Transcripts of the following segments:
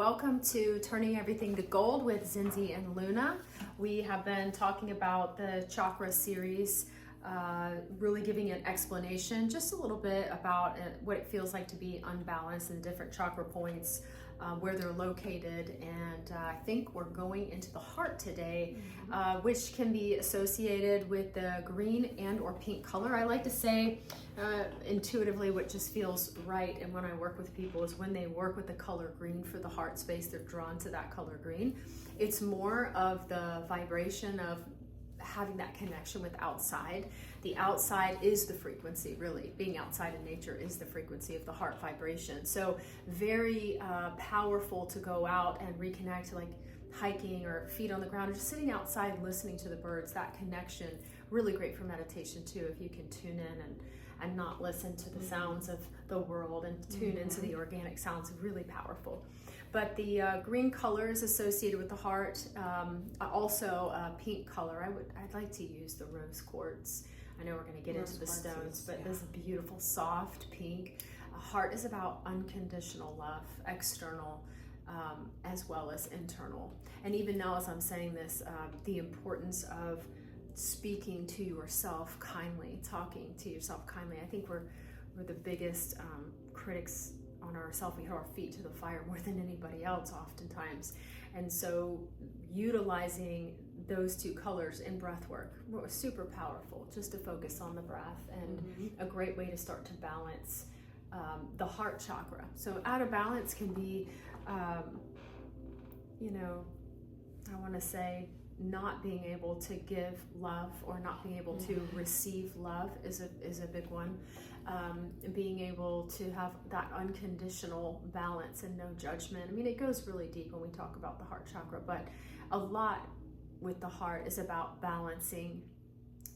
welcome to Turning Everything to Gold with Zenzi and Luna. We have been talking about the chakra series, really giving an explanation, just a little bit about what it feels like to be unbalanced and the different chakra points, where they're located. And I think we're going into the heart today, which can be associated with the green and or pink color. I like to say intuitively what just feels right, and when I work with people is when they work with the color green for the heart space, they're drawn to that color green. It's more of the vibration of having that connection with outside. The outside is the frequency, really. Being outside in nature is the frequency of the heart vibration. So very powerful to go out and reconnect, like hiking or feet on the ground or just sitting outside listening to the birds. That connection, really great for meditation too, if you can tune in and not listen to the sounds of the world and tune into the organic sounds. Really powerful. But the green color is associated with the heart. Also pink color. I'd like to use the rose quartz. I know we're going to get into the stones, but this beautiful soft pink. Heart is about unconditional love, external as well as internal. And even now, as I'm saying this, the importance of speaking to yourself kindly, talking to yourself kindly. I think we're the biggest critics on ourselves. We hold our feet to the fire more than anybody else oftentimes. And so utilizing those two colors in breath work was super powerful, just to focus on the breath, and a great way to start to balance the heart chakra. So out of balance can be, I want to say, not being able to give love or not being able to receive love is a big one. Being able to have that unconditional balance and no judgment. I mean, it goes really deep when we talk about the heart chakra, but a lot with the heart is about balancing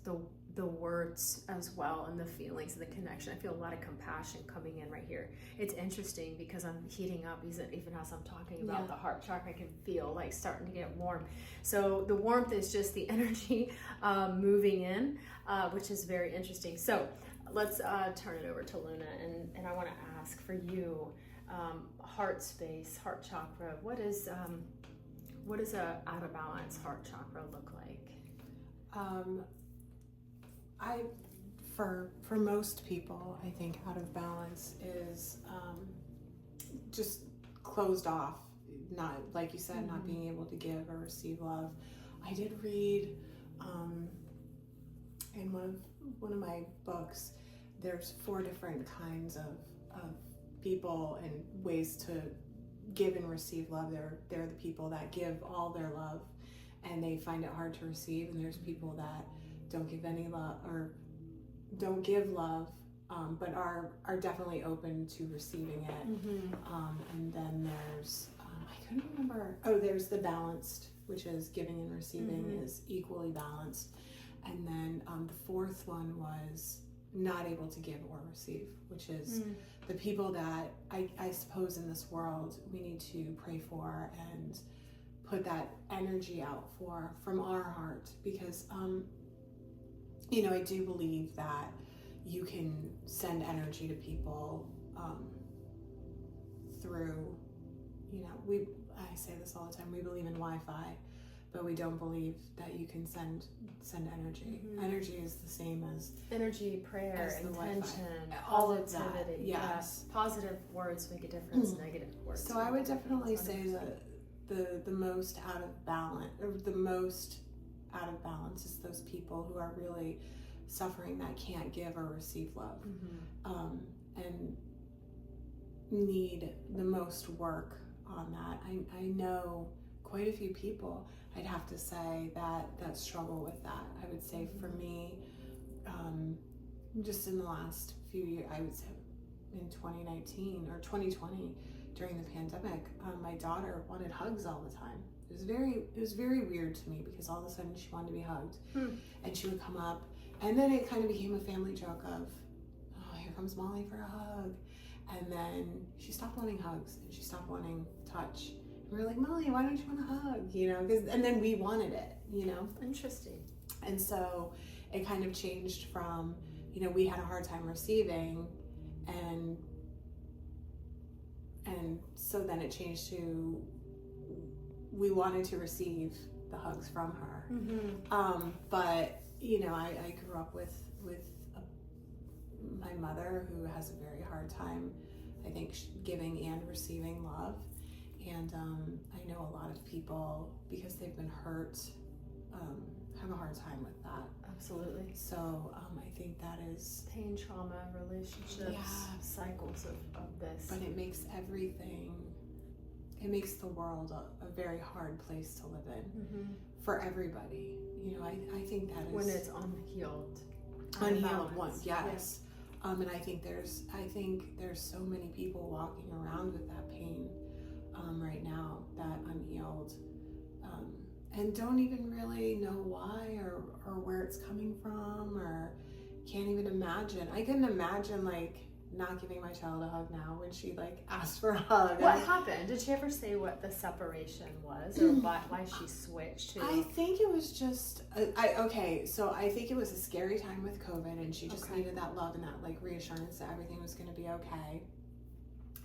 the words as well, and the feelings and the connection. I feel a lot of compassion coming in right here. It's interesting because I'm heating up even as I'm talking about the heart chakra. I can feel like starting to get warm. So the warmth is just the energy moving in, which is very interesting. So let's turn it over to Luna, and I want to ask for you, heart space, heart chakra. What does a out of balance heart chakra look like? For most people, I think out of balance is just closed off, not, like you said, not being able to give or receive love. I did read in one of my books, there's 4 different kinds of people and ways to give and receive love. They're the people that give all their love and they find it hard to receive, and there's people that don't give any love or don't give love, but are definitely open to receiving it. And then there's I couldn't remember. Oh, there's the balanced, which is giving and receiving is equally balanced. And then the 4th one was not able to give or receive, which is the people that I suppose in this world we need to pray for and put that energy out for from our heart, because I do believe that you can send energy to people through, I say this all the time, we believe in Wi-Fi, but we don't believe that you can send energy. Energy is the same as energy, prayer, intention, all of that. Yes. Positive words make a difference, negative words. So I would definitely say that the most out of balance, or the most out of balance, is those people who are really suffering, that can't give or receive love, and need the most work on that. I know quite a few people, I'd have to say, that struggle with that. I would say for me, just in the last few years, I would say in 2019 or 2020 during the pandemic, my daughter wanted hugs all the time. It was very weird to me, because all of a sudden she wanted to be hugged, and she would come up, and then it kind of became a family joke of, oh, here comes Molly for a hug, and then she stopped wanting hugs and she stopped wanting touch. And we were like, Molly, why don't you want a hug? And then we wanted it. Interesting. And so it kind of changed from, we had a hard time receiving, and so then it changed to, we wanted to receive the hugs from her. But I grew up with my mother, who has a very hard time, I think, giving and receiving love. And I know a lot of people, because they've been hurt, have a hard time with that. Absolutely. So I think that is pain, trauma, relationships, cycles of this. But it makes the world a very hard place to live in for everybody. I think that is, when it's unhealed one, yes. And I think there's so many people walking around with that pain right now, that unhealed, and don't even really know why or where it's coming from, or can't even imagine. I couldn't imagine not giving my child a hug now when she asked for a hug. What happened? Did she ever say what the separation was, or why she switched to? I think it was just so I think it was a scary time with COVID, and she just needed that love and that reassurance that everything was going to be okay.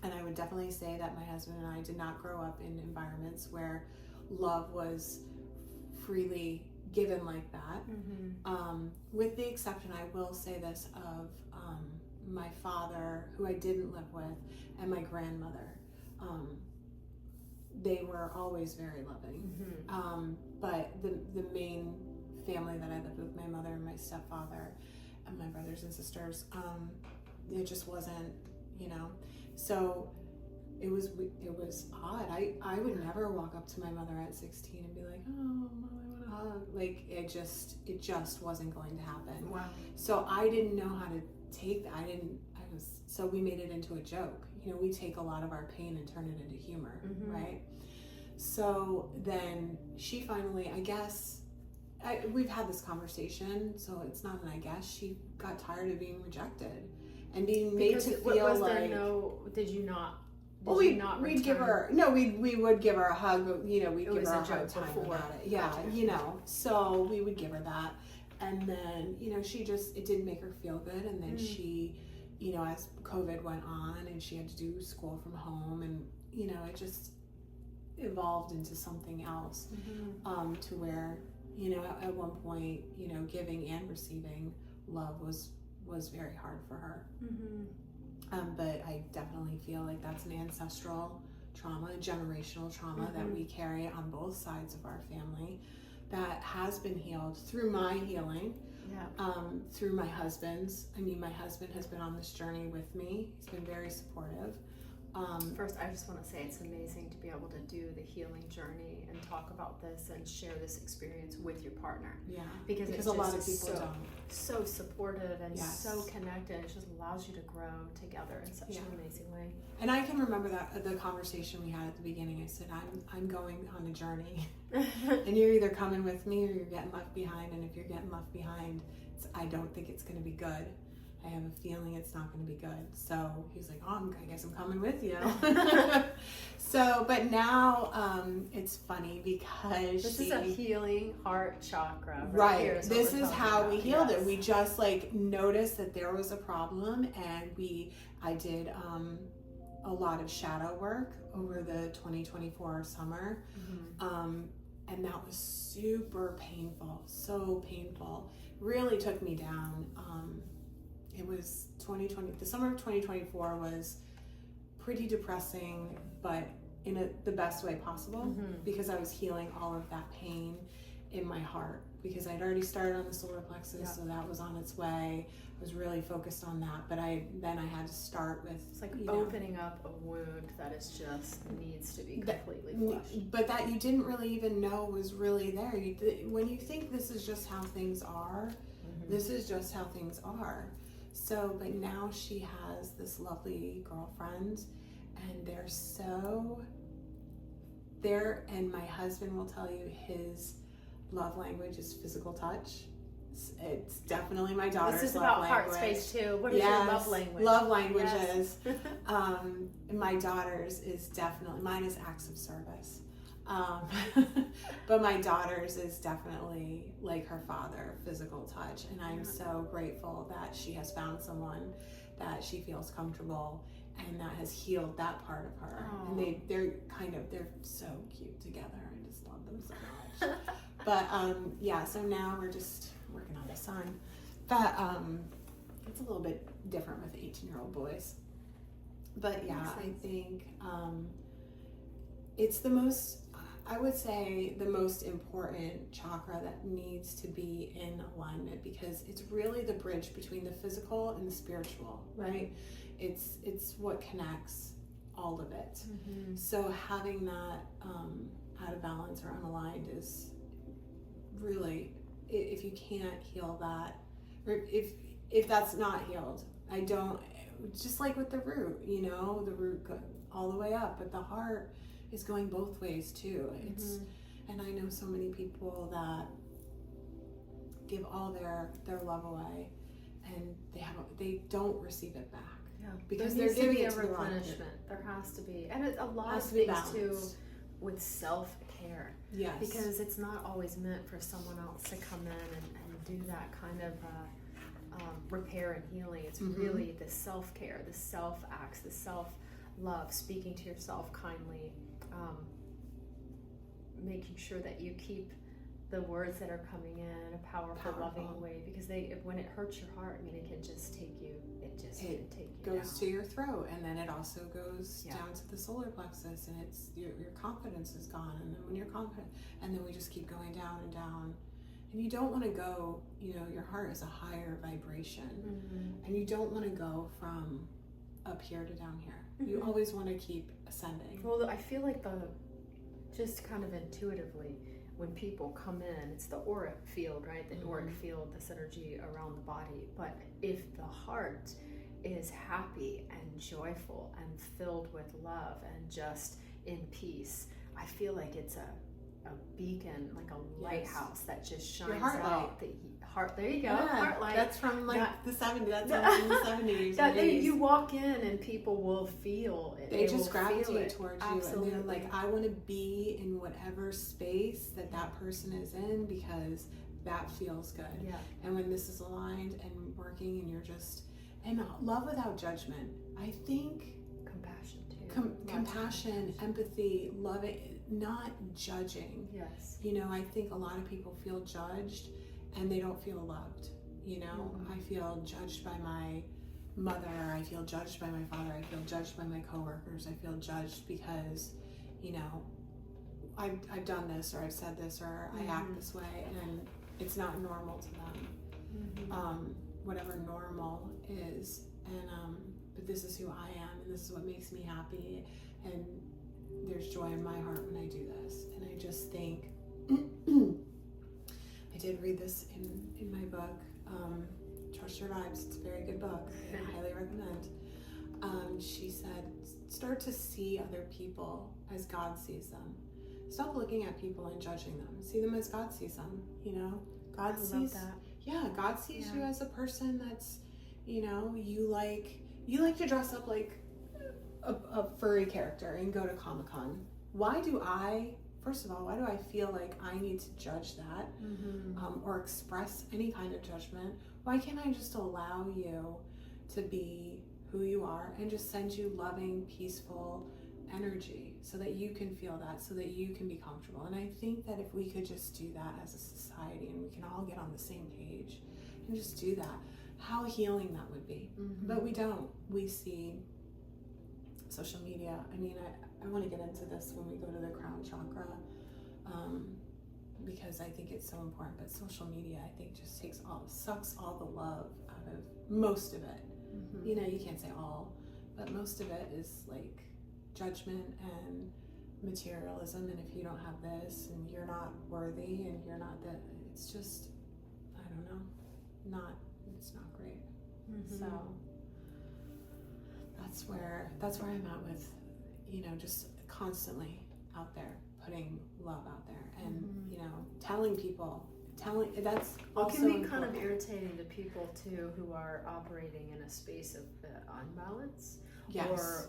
And I would definitely say that my husband and I did not grow up in environments where love was freely given like that. With the exception, I will say this, of my father, who I didn't live with, and my grandmother. They were always very loving. But the main family that I lived with, my mother and my stepfather and my brothers and sisters, it just wasn't, so it was odd. I would never walk up to my mother at 16 and be like, oh, Mom, I want a hug. It just wasn't going to happen. Wow. So I didn't know how to take that. So we made it into a joke. We take a lot of our pain and turn it into humor, right? So then she finally, I guess, we've had this conversation, so it's not an I guess, she got tired of being rejected and being made to feel did you not? We'd give her, we would give her a hug, but we'd give her a hard time about it. Yeah, so we would give her that. And then, it didn't make her feel good. And then she, as COVID went on and she had to do school from home, and, it just evolved into something else, to where, at one point, giving and receiving love was very hard for her. But I definitely feel like that's an ancestral trauma, a generational trauma that we carry on both sides of our family, that has been healed through my healing, through my husband's. My husband has been on this journey with me. He's been very supportive. First, I just want to say it's amazing to be able to do the healing journey and talk about this and share this experience with your partner. Yeah, because a lot of people don't. So supportive and so connected. It just allows you to grow together in such an amazing way. And I can remember that the conversation we had at the beginning. I said, I'm going on a journey, and you're either coming with me or you're getting left behind. And if you're getting left behind, I don't think it's going to be good. I have a feeling it's not going to be good. So he's like, oh, I guess I'm coming with you. So, but now it's funny because this is a healing heart chakra. Right. This is how we healed it. We just noticed that there was a problem, and I did a lot of shadow work over the 2024 summer. And that was super painful, so painful. Really took me down. It was 2020. The summer of 2024 was pretty depressing, but in the best way possible, because I was healing all of that pain in my heart, because I'd already started on the solar plexus, so that was on its way. I was really focused on that, but then I had to start with, it's like opening up a wound that is just needs to be completely flushed. But that you didn't really even know was really there. When you think this is just how things are, this is just how things are. So, but now she has this lovely girlfriend, and and my husband will tell you his love language is physical touch. It's definitely my daughter's love language. This is about heart space too. What is your love language? Love languages. My daughter's is definitely, mine is acts of service. But my daughter's is definitely like her father, physical touch. And I'm so grateful that she has found someone that she feels comfortable and that has healed that part of her. Oh. And they're so cute together. I just love them so much. But yeah, so now we're just working on the son. But it's a little bit different with 18-year-old boys. But yeah, I think it's I would say the most important chakra that needs to be in alignment, because it's really the bridge between the physical and the spiritual, right? It's what connects all of it. Mm-hmm. So having that out of balance or unaligned is really, if you can't heal that, or if that's not healed, just like with the root, the root goes all the way up, but the heart is going both ways too. And I know so many people that give all their love away, and they don't receive it back. Yeah, because there they're giving a it to replenishment. There has to be, and a lot of be things too balanced. with self-care. Yes. Because it's not always meant for someone else to come in and do that kind of repair and healing. It's really the self-care, the self-acts, the self-love, speaking to yourself kindly, making sure that you keep the words that are coming in a powerful, loving way, because when it hurts your heart, it can just take you, it can take you goes down. to your throat, and then it also goes down to the solar plexus, and it's your confidence is gone, and then when you're confident, and then we just keep going down and down, and you don't want to go, your heart is a higher vibration, and you don't want to go from up here to down here. You always want to keep ascending. Well, I feel like just kind of intuitively, when people come in, it's the auric field, right? The auric field, this energy around the body. But if the heart is happy and joyful and filled with love and just in peace, I feel like it's a beacon, like a lighthouse that just shines out. The heart, there you go, heart light. That's from the 70s. That's from the 70s. You walk in and people will feel it. They just gravitate towards you. Absolutely. And they're like, I want to be in whatever space that person is in, because that feels good. Yeah. And when this is aligned and working, and you're just, and love without judgment. I think compassion too. Compassion, empathy, loving, not judging. Yes. I think a lot of people feel judged and they don't feel loved. I feel judged by my mother, I feel judged by my father, I feel judged by my coworkers, I feel judged because, I've done this, or I've said this, or I act this way, and it's not normal to them. Whatever normal is, and but this is who I am, and this is what makes me happy, and there's joy in my heart when I do this. And I just think I did read this in my book, Trust Your Vibes. It's a very good book. I highly recommend. She said, start to see other people as God sees them. Stop looking at people and judging them. See them as God sees them. God sees that. Yeah, God sees you as a person that's, you like to dress up like a furry character and go to Comic-Con. First of all, why do I feel like I need to judge that or express any kind of judgment? Why can't I just allow you to be who you are and just send you loving, peaceful energy so that you can feel that, so that you can be comfortable? And I think that if we could just do that as a society, and we can all get on the same page and just do that, how healing that would be. But we don't. We see social media. I want to get into this when we go to the crown chakra, because I think it's so important. But social media, I think, just sucks all the love out of most of it. You can't say all, but most of it is like judgment and materialism. And if you don't have this, and you're not worthy, and you're not that, it's just, I don't know, it's not great. So that's where I'm at with, just constantly out there putting love out there, and telling people, that's also it can be important. kind of irritating to people too who are operating in a space of unbalance,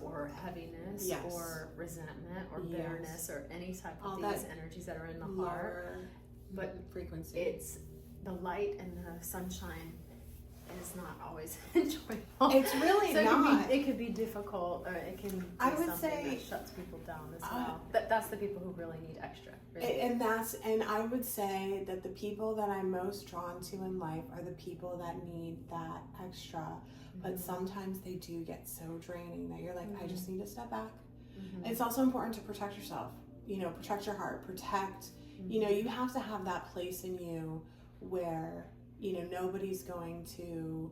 or heaviness, or resentment, or bitterness, or any type of these energies that are in the heart. But frequency. It's the light and the sunshine is not always enjoyable. It's really so not. It could be difficult, or it can be I would something say that shuts people down as well. But that's the people who really need extra. Really. And I would say that the people that I'm most drawn to in life are the people that need that extra. But sometimes they do get so draining that you're like, I just need to step back. It's also important to protect yourself. You know, protect your heart, protect, you know, you have to have that place in you where, you know, nobody's going to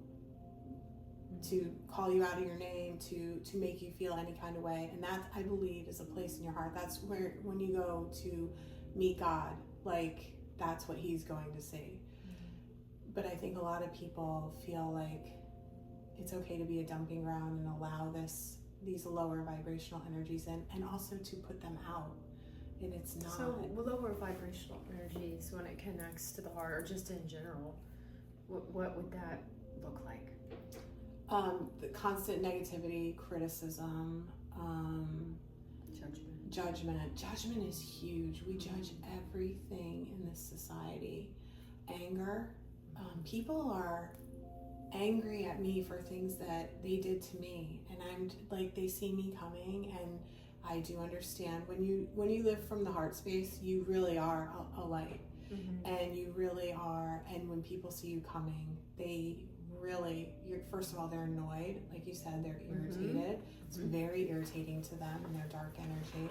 call you out of your name, to make you feel any kind of way. And that, I believe, is a place in your heart. That's where, when you go to meet God, like, that's what he's going to see. But I think a lot of people feel like it's okay to be a dumping ground and allow these lower vibrational energies in, and also to put them out. And it's not. So lower vibrational energies, when it connects to the heart, or just in general, what would that look like? The constant negativity, criticism, Judgment is huge. We judge everything in this society. Anger. People are angry at me for things that they did to me, and I'm like, they see me coming, and I do understand when you live from the heart space, you really are a light, and you really are. And when people see you coming, first of all, they're annoyed, like you said, they're irritated. It's very irritating to them and their dark energy,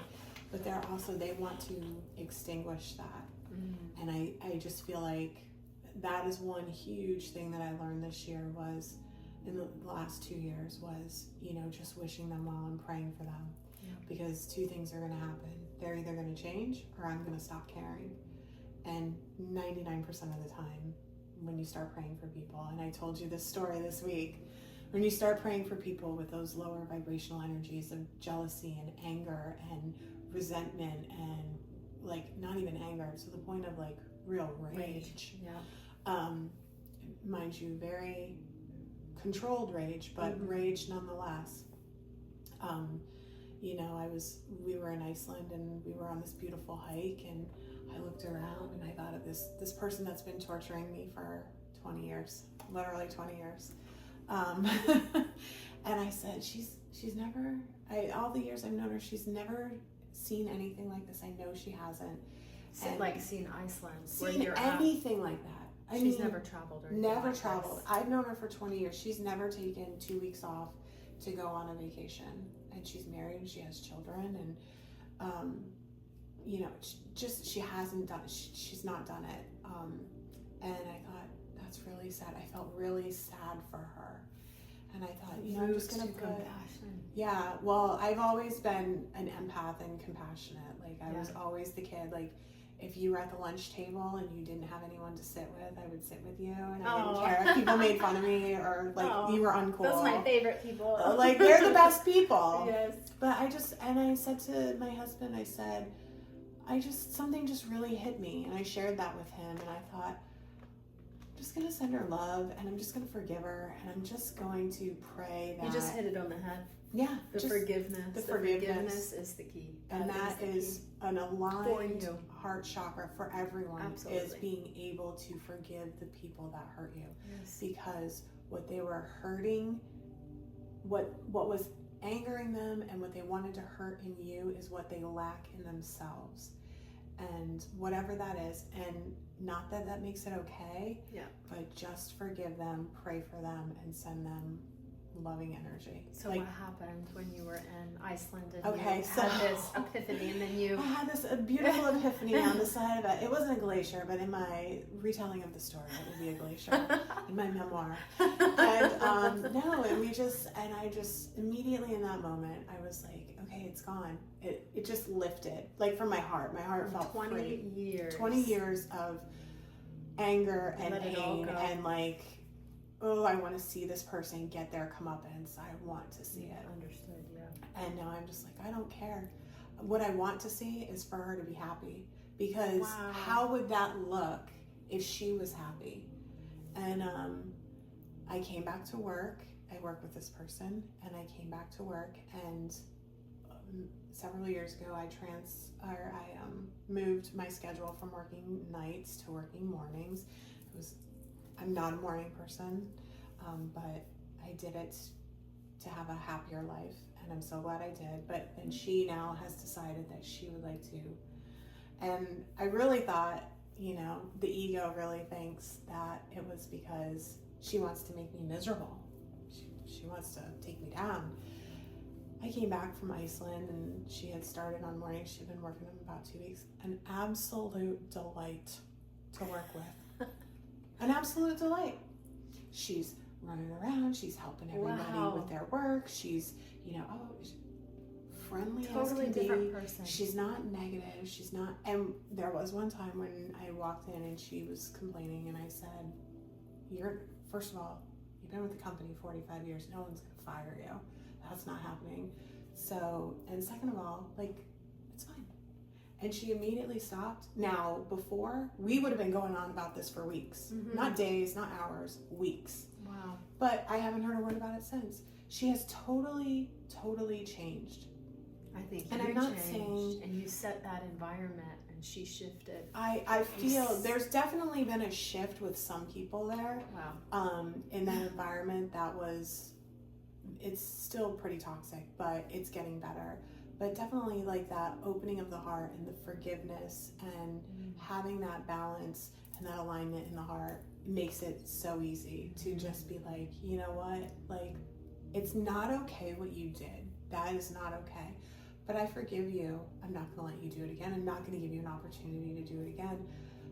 but they want to extinguish that. And I just feel like that is one huge thing that I learned this year, was in the last 2 years, was, you know, just wishing them well and praying for them. Because two things are going to happen. They're either going to change, or I'm going to stop caring. And 99% of the time, when you start praying for people, and I told you this story this week, when you start praying for people with those lower vibrational energies of jealousy and anger and resentment, and like, not even anger, to the point of like real rage. Mind you, very controlled rage, but rage nonetheless. You know, we were in Iceland, and we were on this beautiful hike, and I looked around and I thought of this person that's been torturing me for 20 years, literally 20 years. And I said, she's never, all the years I've known her, she's never seen anything like this. I know she hasn't. Like seen Iceland, seen anything like that. She's never traveled, or never traveled. I've known her for 20 years. She's never taken 2 weeks off to go on a vacation. And she's married, and she has children, and you know, she hasn't done. She's not done it. And I thought, that's really sad. I felt really sad for her, and I thought, you know, I'm just gonna put compassion. Yeah. Well, I've always been an empath and compassionate. Like, I was always the kid. Like, if you were at the lunch table and you didn't have anyone to sit with, I would sit with you, and I didn't care if people made fun of me, or like you were uncool. Those are my favorite people. Like, they're the best people. Yes. But I said to my husband, I said, something just really hit me, and I shared that with him, and I thought, I'm just gonna send her love, and I'm just gonna forgive her, and I'm just going to pray that. You just hit it on the head. Yeah, the forgiveness. The forgiveness is the key. And that is an aligned heart chakra for everyone. Absolutely. Is being able to forgive the people that hurt you. Yes. Because what they were hurting, what was angering them, and what they wanted to hurt in you is what they lack in themselves. And whatever that is, and not that makes it okay, but just forgive them, pray for them, and send them loving energy. So what happened when you were in Iceland and you had this epiphany, and then I had this beautiful epiphany on the side of it. It wasn't a glacier, but in my retelling of the story, it would be a glacier in my memoir. And I just immediately in that moment, I was like, okay, it's gone. It just lifted, like, from my heart. My heart felt 20 years. 20 years of anger and pain, and like, oh, I want to see this person get their comeuppance. I want to see it. Understood, yeah. And now I'm just like, I don't care. What I want to see is for her to be happy. Because how would that look if she was happy? And I came back to work. I work with this person, and I came back to work, and several years ago I moved my schedule from working nights to working mornings. I'm not a morning person. but I did it to have a happier life, and I'm so glad I did. And she now has decided that she would like to. And I really thought, the ego really thinks that it was because she wants to make me miserable. She wants to take me down. I came back from Iceland, and she had started on morning. She'd been working on about 2 weeks. An absolute delight to work with. An absolute delight. She's running around. She's helping everybody with their work. She's, friendly totally as can different be. Person. She's not negative. She's not. And there was one time when I walked in and she was complaining, and I said, first of all, you've been with the company 45 years. No one's going to fire you. That's not happening. So, and second of all, it's fine. And she immediately stopped. Now, before, we would have been going on about this for weeks. Mm-hmm. Not days, not hours, weeks. Wow. But I haven't heard a word about it since. She has totally, totally changed. I think and you I'm not changed, saying, and you set that environment, and she shifted. I feel there's definitely been a shift with some people there. Wow. In that environment it's still pretty toxic, but it's getting better. But definitely that opening of the heart and the forgiveness and having that balance and that alignment in the heart makes it so easy to just be like, you know what? It's not okay what you did. That is not okay. But I forgive you. I'm not going to let you do it again. I'm not going to give you an opportunity to do it again.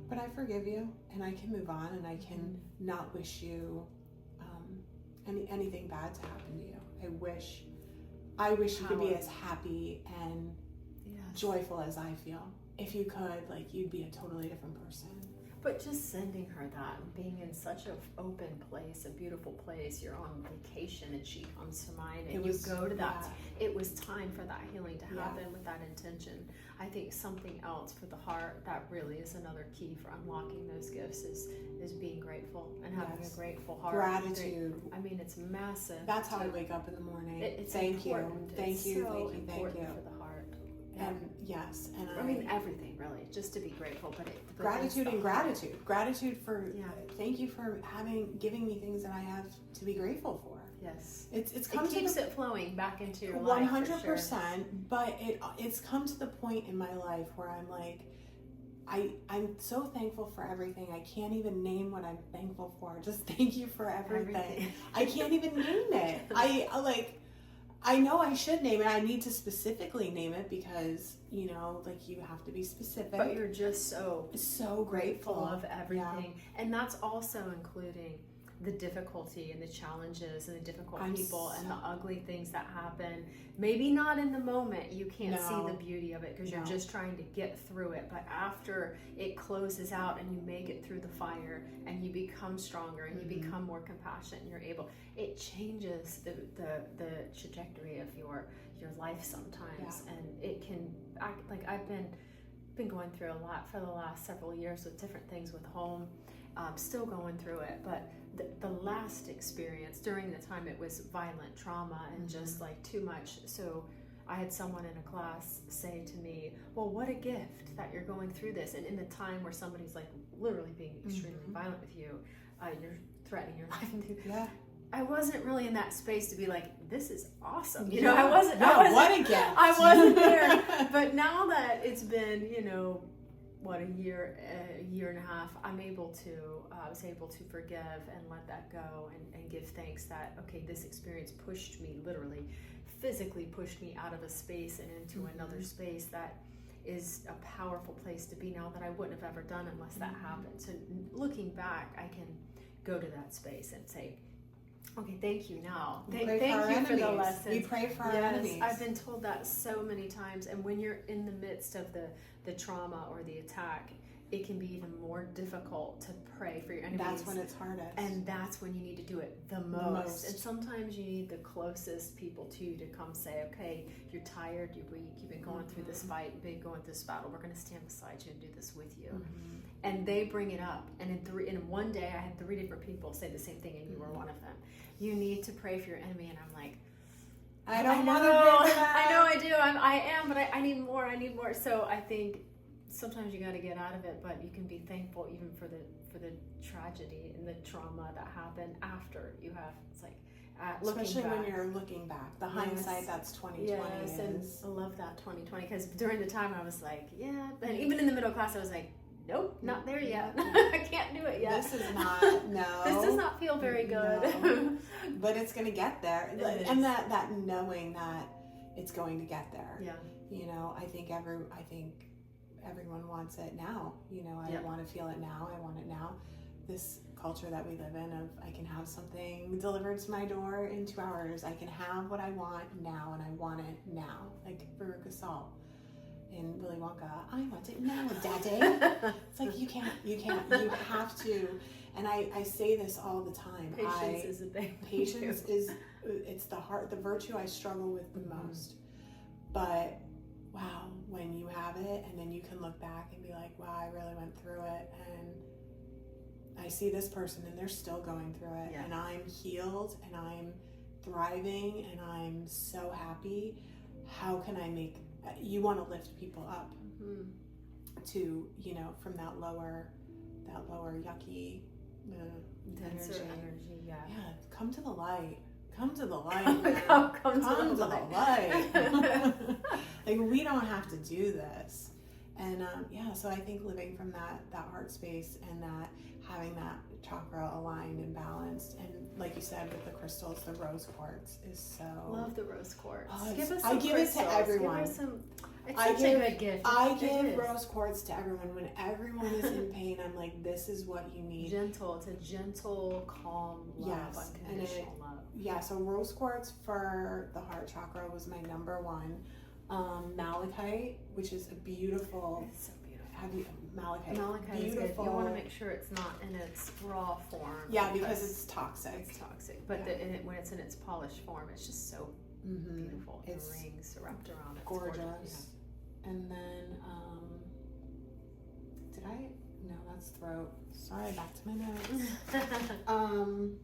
But I forgive you, and I can move on, and I can not wish you anything bad to happen to you. I wish you could be as happy and joyful as I feel. If you could, you'd be a totally different person. But just sending her that and being in such an open place, a beautiful place, you're on vacation and she comes to mind and you go to that. It was time for that healing to happen with that intention. I think something else for the heart that really is another key for unlocking those gifts is being grateful and having a grateful heart. Gratitude. It's massive. That's how I wake up in the morning. It's Thank important. you. Thank you. For the heart. And yes, and everything really, just to be grateful, but gratitude and gratitude for thank you for giving me things that I have to be grateful for. Yes, it keeps it flowing back into your life. 100%. But it's come to the point in my life where I'm I'm so thankful for everything. I can't even name what I'm thankful for. Just thank you for everything. I can't even name it. I know I should name it. I need to specifically name it because, you have to be specific. But you're just so grateful of everything. Yeah. And that's also including the difficulty and the challenges and the difficult people and the ugly things that happen. Maybe not in the moment. You can't see the beauty of it because you're just trying to get through it. But after it closes out and you make it through the fire and you become stronger and you become more compassionate and you're able, it changes the trajectory of your life sometimes. And it can act I've been going through a lot for the last several years with different things with home. Still going through it, but the last experience during the time it was violent trauma and just too much. So I had someone in a class say to me, well, what a gift that you're going through this. And in the time where somebody's literally being extremely violent with you, you're threatening your life. I wasn't really in that space to be this is awesome. I wasn't. What a gift. I wasn't there. But now that it's been, a year and a half, I was able to forgive and let that go and give thanks that, okay, this experience pushed me, literally, physically pushed me out of a space and into another space that is a powerful place to be now that I wouldn't have ever done unless that happened. So looking back, I can go to that space and say, okay, thank you now. Thank you for the lessons. We pray for our enemies. I've been told that so many times. And when you're in the midst of the trauma or the attack, it can be even more difficult to pray for your enemies. That's when it's hardest. And that's when you need to do it the most. And sometimes you need the closest people to you to come say, okay, you're tired, you're weak, you've been going through this fight, you've been going through this battle, we're going to stand beside you and do this with you. And they bring it up. And in one day, I had 3 different people say the same thing, and you were one of them. You need to pray for your enemy. And I'm like, I don't want to do that. I know I do. I am, but I need more. So I think sometimes you got to get out of it, but you can be thankful even for the tragedy and the trauma that happened after you have. It's like especially back, when you're looking back, the hindsight that's 2020 yes, and is. I love that 2020 because during the time I was like, yeah, but even in the middle class I was like, nope, not there yet. I can't do it yet. This is not This does not feel very good. No. But it's gonna get there, and that knowing that it's going to get there. Yeah. You know, I think everyone wants it now. You know, I want to feel it now. I want it now. This culture that we live in of I can have something delivered to my door in 2 hours. I can have what I want now, and I want it now. Like Veruca Salt in Willy Wonka, I want it now, Daddy. It's like you can't, you have to. And I say this all the time. Patience is a big Patience is, it's the virtue I struggle with the most. But wow, when you have it and then you can look back and be like, wow, I really went through it, and I see this person and they're still going through it, and I'm healed and I'm thriving and I'm so happy. How can I make, you want to lift people up to, you know, from that lower yucky denser energy. Yeah, come to the light. Come to the light. Come to the light. Like, we don't have to do this. And so I think living from that heart space and that having that chakra aligned and balanced, and like you said with the crystals, the rose quartz is so. Love the rose quartz. Give us some crystals. It to everyone. It's such a good gift. I give rose quartz to everyone when everyone is in pain. I'm like, this is what you need. Gentle. It's a gentle, calm love, unconditional love. Yeah. So rose quartz for the heart chakra was my number one. Malachite, which is a beautiful. It's so beautiful. Have you malachite? Malachite is good. You want to make sure it's not in its raw form. Yeah, because it's toxic. It's toxic, but when it's in its polished form, it's just so beautiful. The rings wrapped around it. Gorgeous. And then, no, that's throat. Sorry, back to my notes. No,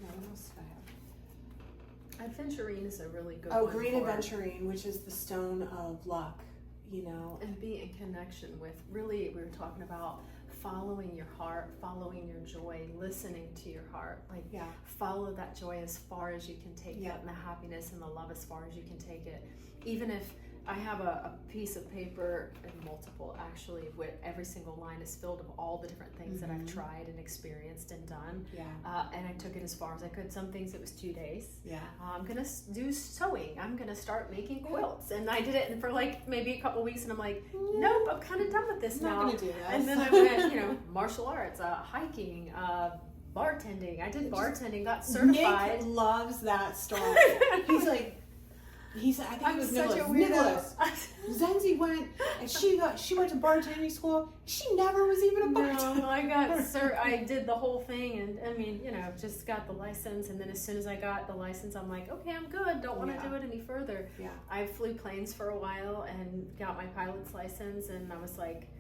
what else did I have? Aventurine is a really good one. Oh, green aventurine, which is the stone of luck, you know. And be in connection with, really, we were talking about following your heart, following your joy, listening to your heart. Like, follow that joy as far as you can take it, and the happiness and the love as far as you can take it. Even if I have a piece of paper, and multiple actually, with every single line is filled of all the different things that I've tried and experienced and done. And I took it as far as I could. Some things it was 2 days. I'm gonna do sewing. I'm gonna start making quilts, and I did it for like maybe a couple weeks, and I'm like, nope, I'm kind of done with this now. Not gonna do this. And then I went, martial arts, hiking, bartending. I did bartending, got certified. Nick loves that story. He's like. He said, I think it was Nicholas. Zenzi went, and she went to bartending school. She never was even a bartender. No, I did the whole thing, and I mean, just got the license, and then as soon as I got the license, I'm like, okay, I'm good. Don't want to do it any further. I flew planes for a while and got my pilot's license, and I was like,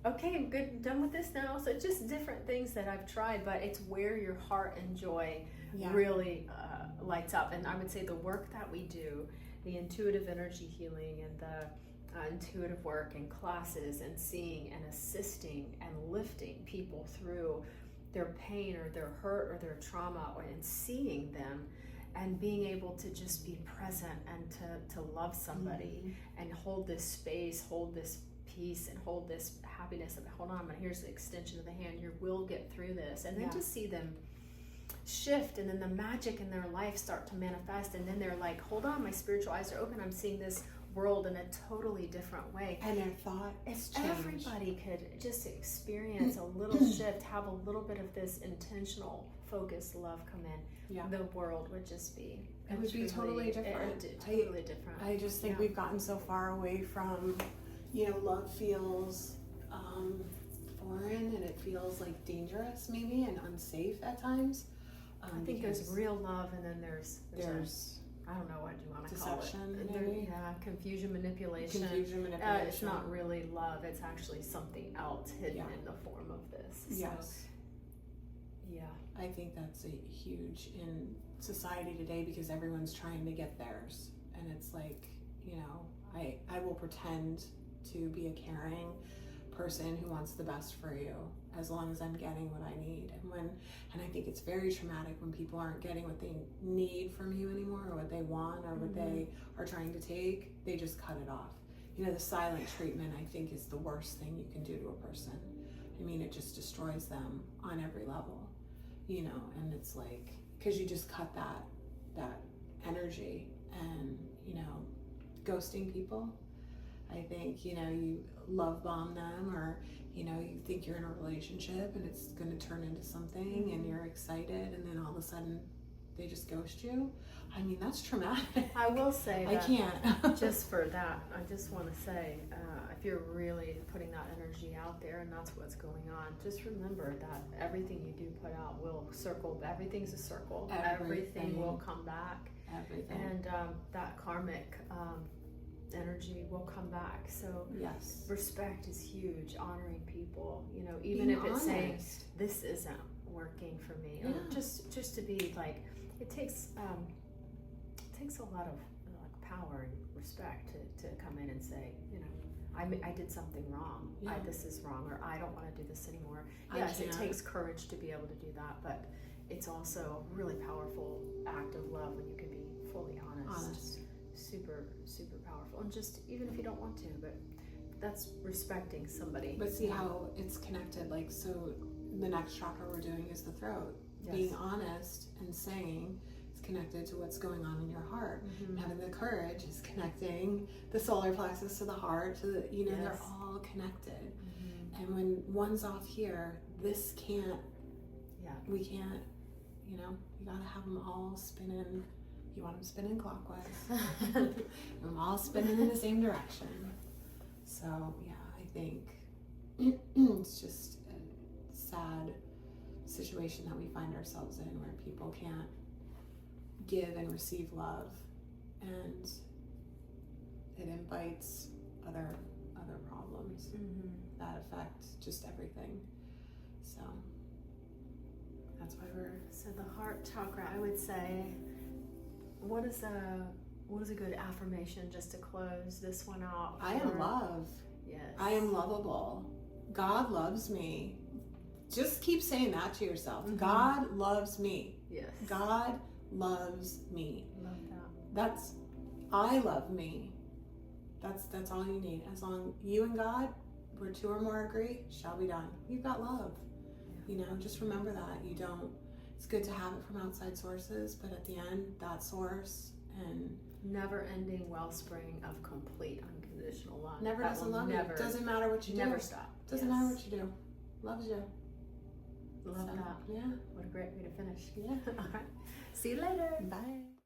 okay, I'm good, done with this now. So it's just different things that I've tried, but it's where your heart and joy really lights up. And I would say the work that we do, the intuitive energy healing and the intuitive work and classes and seeing and assisting and lifting people through their pain or their hurt or their trauma, and seeing them and being able to just be present and to love somebody and hold this space, hold this peace, and hold this happiness of, hold on, here's the extension of the hand, we'll get through this. And then to see them shift, and then the magic in their life start to manifest, and then they're like, hold on, my spiritual eyes are open, I'm seeing this world in a totally different way. And their thought if everybody could just experience a little shift, have a little bit of this intentional focused love come in, the world would just be totally different. Totally different. I just think we've gotten so far away from, love feels foreign, and it feels like dangerous maybe and unsafe at times. I think there's real love, and then there's I don't know what you want to call it. Maybe? Confusion, manipulation. It's not really love. It's actually something else hidden in the form of this. Yes. So, I think that's a huge in society today, because everyone's trying to get theirs, and it's like, I will pretend to be a caring person who wants the best for you, as long as I'm getting what I need. And I think it's very traumatic when people aren't getting what they need from you anymore, or what they want, or what they are trying to take. They just cut it off. You know, the silent treatment, I think, is the worst thing you can do to a person. I mean, it just destroys them on every level, you know. And it's like, because you just cut that energy. And, you know, ghosting people, I think, you know, you love bomb them, or, you know, you think you're in a relationship and it's going to turn into something, and you're excited, and then all of a sudden they just ghost you. I mean, that's traumatic. I will say I that can't. just for that, I just want to say, if you're really putting that energy out there and that's what's going on, just remember that everything you do put out will circle. Everything's a circle. Everything will come back. Everything. And that karmic energy will come back. So yes, respect is huge. Honoring people, you know, even being if it's honest. saying this isn't working for me, or just to be like, it takes a lot of power and respect to come in and say, you know, I did something wrong. This is wrong, or I don't want to do this anymore. Yes, it takes courage to be able to do that, but it's also a really powerful act of love when you can be fully honest. Super, super powerful. And just, even if you don't want to, but that's respecting somebody. But see how it's connected. Like, so the next chakra we're doing is the throat. Yes. Being honest and saying is connected to what's going on in your heart. And having the courage is connecting the solar plexus to the heart, to the, you know, they're all connected. And when one's off here, this can't, we can't, you know, you gotta have them all spinning. You want them spinning clockwise. I'm all spinning in the same direction. So yeah, I think it's just a sad situation that we find ourselves in, where people can't give and receive love, and it invites other problems that affect just everything. So that's why So the heart chakra, I would say, what is a good affirmation just to close this one out? I am love. Yes. I am lovable. God loves me. Just keep saying that to yourself. God loves me. Yes. God loves me. Love that. That's, I love me. That's all you need. As long you and God, where two or more agree, shall be done. You've got love. You know, just remember that. You don't, it's good to have it from outside sources, but at the end, that source and never-ending wellspring of complete unconditional love. Never doesn't love you. Doesn't matter what you do. Never stop. Doesn't matter what you do. Loves you. Love that. Yeah. What a great way to finish. Yeah. All right. See you later. Bye.